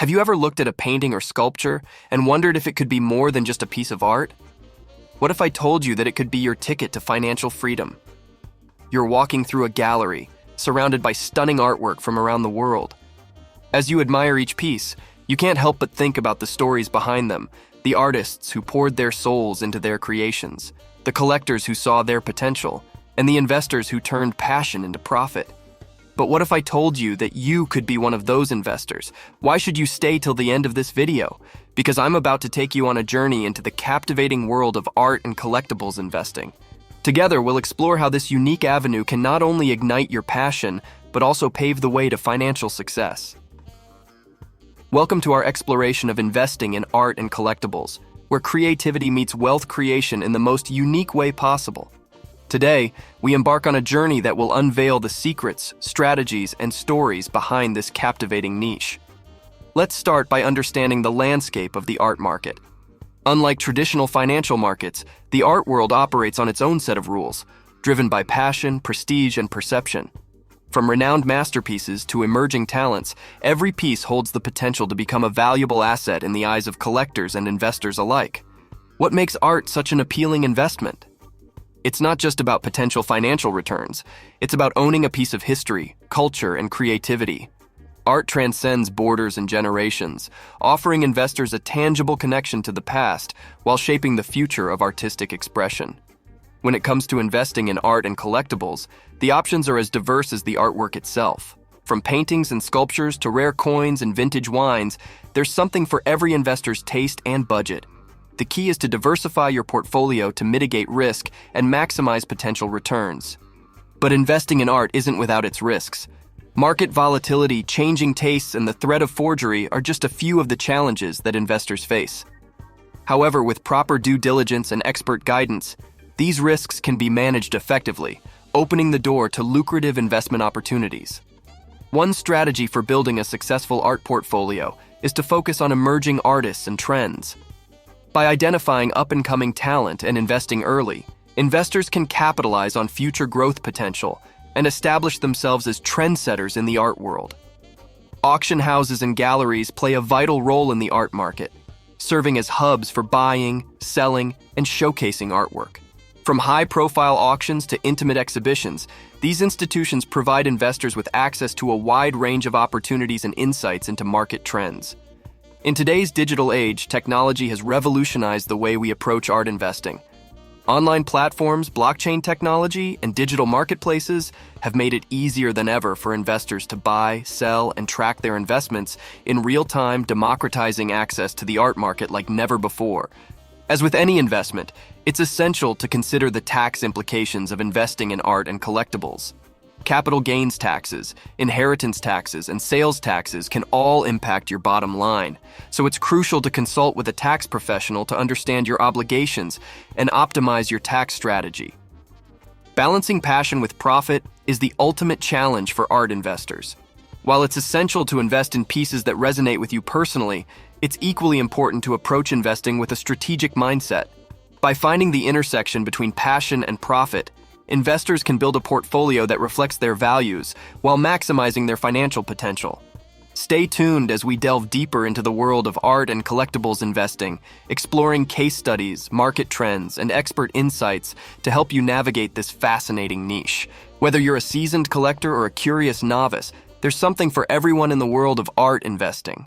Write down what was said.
Have you ever looked at a painting or sculpture and wondered if it could be more than just a piece of art? What if I told you that it could be your ticket to financial freedom? You're walking through a gallery, surrounded by stunning artwork from around the world. As you admire each piece, you can't help but think about the stories behind them, the artists who poured their souls into their creations, the collectors who saw their potential, and the investors who turned passion into profit. But what if I told you that you could be one of those investors? Why should you stay till the end of this video? Because I'm about to take you on a journey into the captivating world of art and collectibles investing. Together, we'll explore how this unique avenue can not only ignite your passion, but also pave the way to financial success. Welcome to our exploration of investing in art and collectibles, where creativity meets wealth creation in the most unique way possible. Today, we embark on a journey that will unveil the secrets, strategies, and stories behind this captivating niche. Let's start by understanding the landscape of the art market. Unlike traditional financial markets, the art world operates on its own set of rules, driven by passion, prestige, and perception. From renowned masterpieces to emerging talents, every piece holds the potential to become a valuable asset in the eyes of collectors and investors alike. What makes art such an appealing investment? It's not just about potential financial returns. It's about owning a piece of history, culture, and creativity. Art transcends borders and generations, offering investors a tangible connection to the past while shaping the future of artistic expression. When it comes to investing in art and collectibles, the options are as diverse as the artwork itself. From paintings and sculptures to rare coins and vintage wines, there's something for every investor's taste and budget. The key is to diversify your portfolio to mitigate risk and maximize potential returns. But investing in art isn't without its risks. Market volatility, changing tastes, and the threat of forgery are just a few of the challenges that investors face. However, with proper due diligence and expert guidance, these risks can be managed effectively, opening the door to lucrative investment opportunities. One strategy for building a successful art portfolio is to focus on emerging artists and trends. By identifying up-and-coming talent and investing early, investors can capitalize on future growth potential and establish themselves as trendsetters in the art world. Auction houses and galleries play a vital role in the art market, serving as hubs for buying, selling, and showcasing artwork. From high-profile auctions to intimate exhibitions, these institutions provide investors with access to a wide range of opportunities and insights into market trends. In today's digital age, technology has revolutionized the way we approach art investing. Online platforms, blockchain technology, and digital marketplaces have made it easier than ever for investors to buy, sell, and track their investments in real time, democratizing access to the art market like never before. As with any investment, it's essential to consider the tax implications of investing in art and collectibles. Capital gains taxes, inheritance taxes, and sales taxes can all impact your bottom line, so it's crucial to consult with a tax professional to understand your obligations and optimize your tax strategy. Balancing passion with profit is the ultimate challenge for art investors. While it's essential to invest in pieces that resonate with you personally, it's equally important to approach investing with a strategic mindset. By finding the intersection between passion and profit, investors can build a portfolio that reflects their values while maximizing their financial potential. Stay tuned as we delve deeper into the world of art and collectibles investing, exploring case studies, market trends, and expert insights to help you navigate this fascinating niche. Whether you're a seasoned collector or a curious novice, there's something for everyone in the world of art investing.